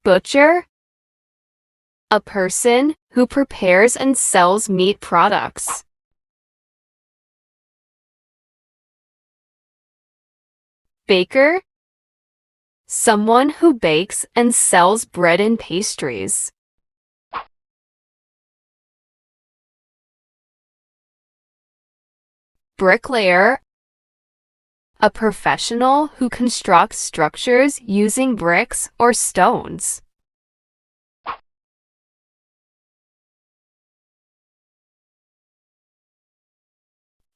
Butcher, a person who prepares and sells meat products. Baker, someone who bakes and sells bread and pastries. Bricklayer, a professional who constructs structures using bricks or stones.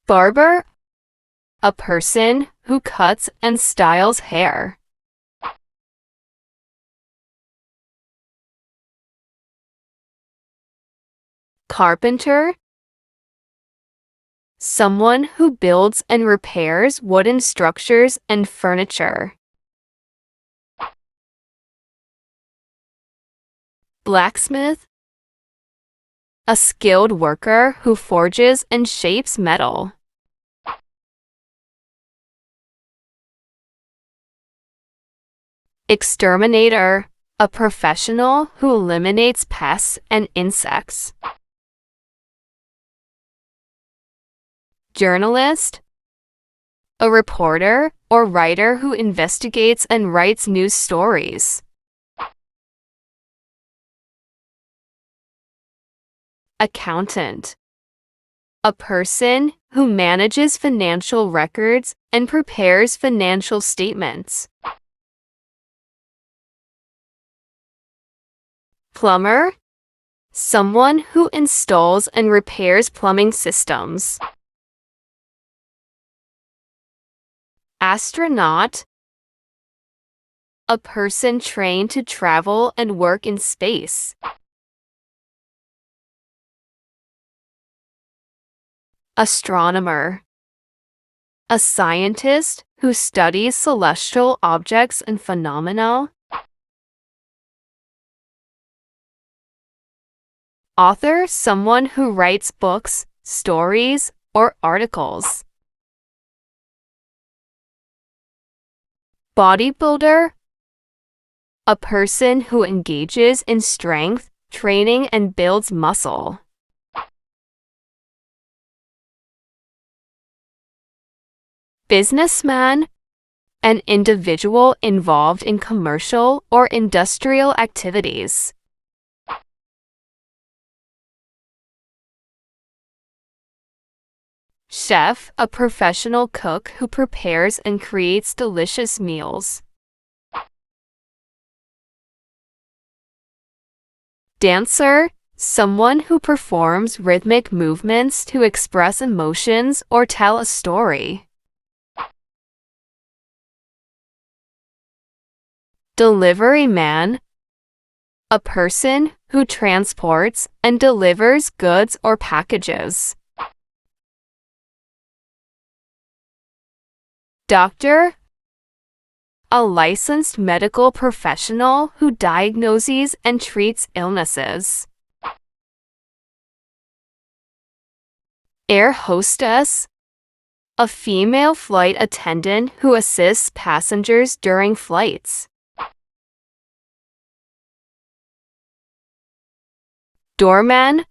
Barber, a person who cuts and styles hair. Carpenter, someone who builds and repairs wooden structures and furniture. Blacksmith, a skilled worker who forges and shapes metal. Exterminator, a professional who eliminates pests and insects. Journalist, a reporter or writer who investigates and writes news stories. Accountant, a person who manages financial records and prepares financial statements. Plumber, someone who installs and repairs plumbing systems. Astronaut, a person trained to travel and work in space. Astronomer, a scientist who studies celestial objects and phenomena. Author, someone who writes books, stories, or articles. Bodybuilder, a person who engages in strength training and builds muscle. Businessman, an individual involved in commercial or industrial activities. Chef, a professional cook who prepares and creates delicious meals. Dancer, someone who performs rhythmic movements to express emotions or tell a story. Delivery man, a person who transports and delivers goods or packages. Doctor, a licensed medical professional who diagnoses and treats illnesses. Air hostess, a female flight attendant who assists passengers during flights. Doorman,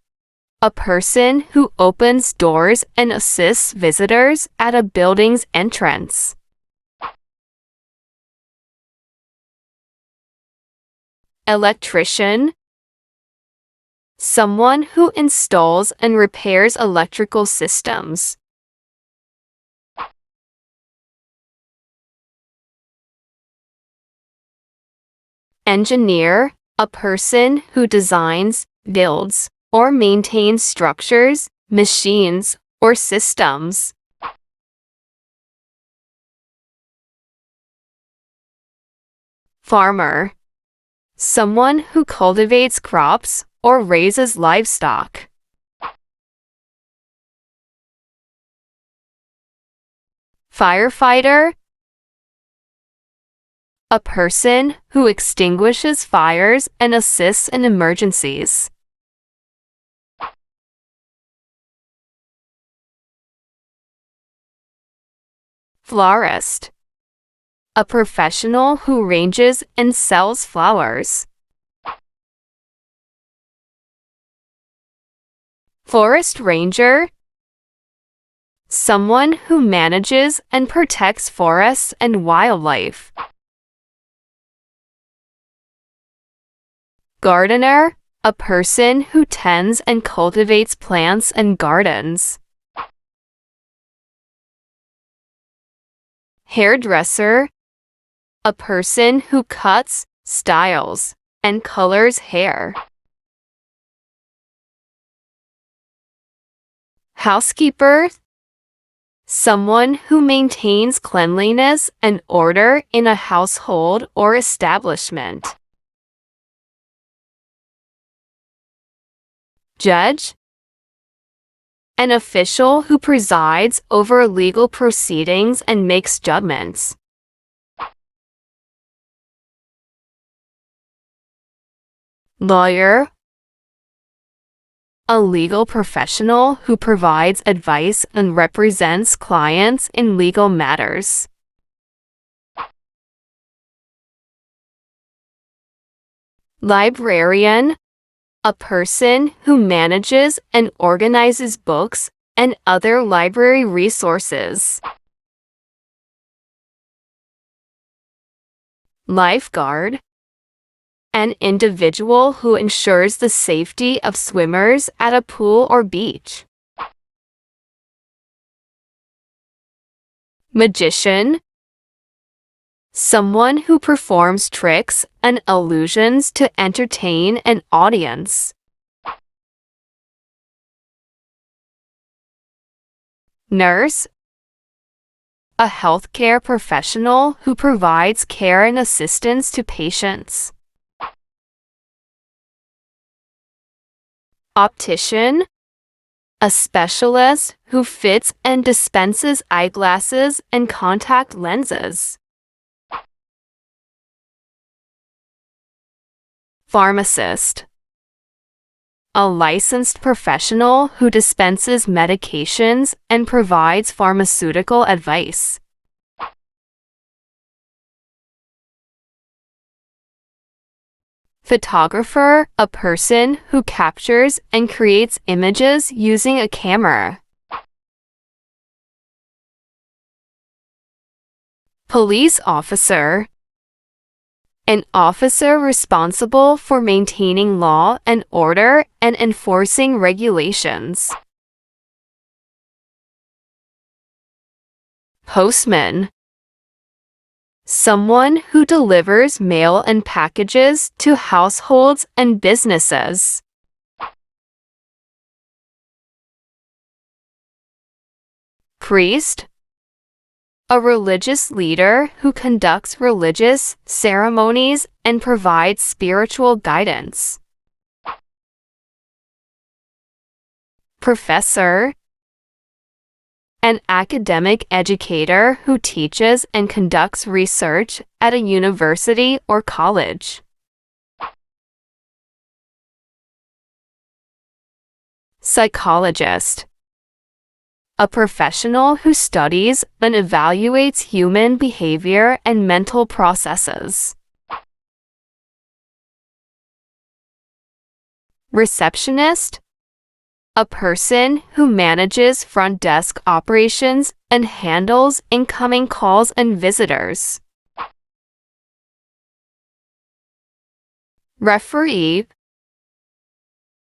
a person who opens doors and assists visitors at a building's entrance. Electrician, someone who installs and repairs electrical systems. Engineer, a person who designs, builds, or maintains structures, machines, or systems. Farmer, someone who cultivates crops or raises livestock. Firefighter, a person who extinguishes fires and assists in emergencies. Florist, a professional who arranges and sells flowers. Forest ranger, someone who manages and protects forests and wildlife. Gardener, a person who tends and cultivates plants and gardens. Hairdresser, a person who cuts, styles, and colors hair. Housekeeper, someone who maintains cleanliness and order in a household or establishment. Judge, an official who presides over legal proceedings and makes judgments. Lawyer, a legal professional who provides advice and represents clients in legal matters. Librarian, a person who manages and organizes books and other library resources. Lifeguard, an individual who ensures the safety of swimmers at a pool or beach. Magician, someone who performs tricks and illusions to entertain an audience. Nurse, a healthcare professional who provides care and assistance to patients. Optician, a specialist who fits and dispenses eyeglasses and contact lenses. Pharmacist, a licensed professional who dispenses medications and provides pharmaceutical advice. Photographer, a person who captures and creates images using a camera. Police officer, an officer responsible for maintaining law and order and enforcing regulations. Postman, someone who delivers mail and packages to households and businesses. Priest, a religious leader who conducts religious ceremonies and provides spiritual guidance. Professor, an academic educator who teaches and conducts research at a university or college. Psychologist, a professional who studies and evaluates human behavior and mental processes. Receptionist, a person who manages front desk operations and handles incoming calls and visitors. Referee,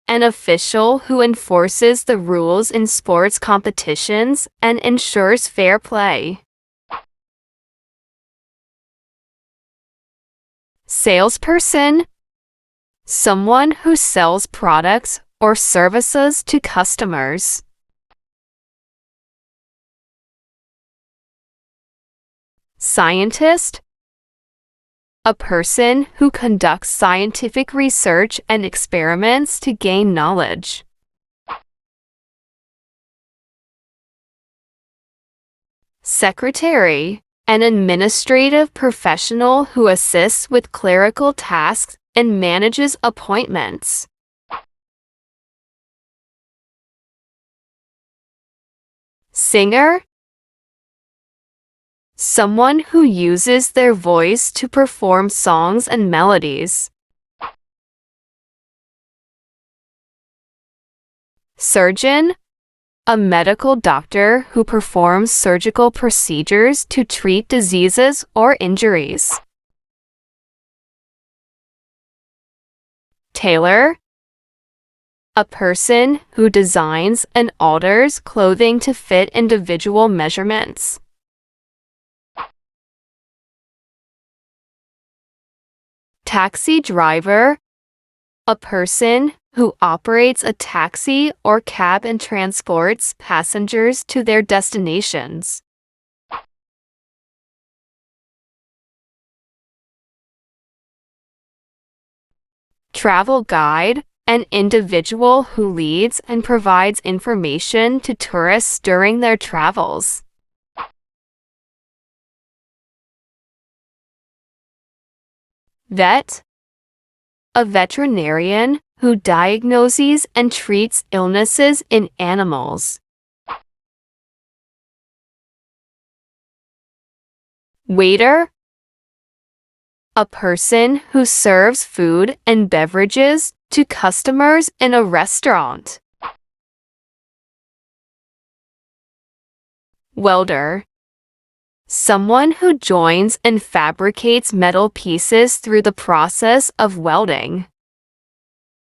an official who enforces the rules in sports competitions and ensures fair play. Salesperson, someone who sells products or services to customers. Scientist, a person who conducts scientific research and experiments to gain knowledge. Secretary, an administrative professional who assists with clerical tasks and manages appointments. Singer, someone who uses their voice to perform songs and melodies. Surgeon, a medical doctor who performs surgical procedures to treat diseases or injuries. Tailor, a person who designs and alters clothing to fit individual measurements. Taxi driver, a person who operates a taxi or cab and transports passengers to their destinations. Travel guide, an individual who leads and provides information to tourists during their travels. Vet, a veterinarian who diagnoses and treats illnesses in animals. Waiter, a person who serves food and beverages to customers in a restaurant. Welder, someone who joins and fabricates metal pieces through the process of welding.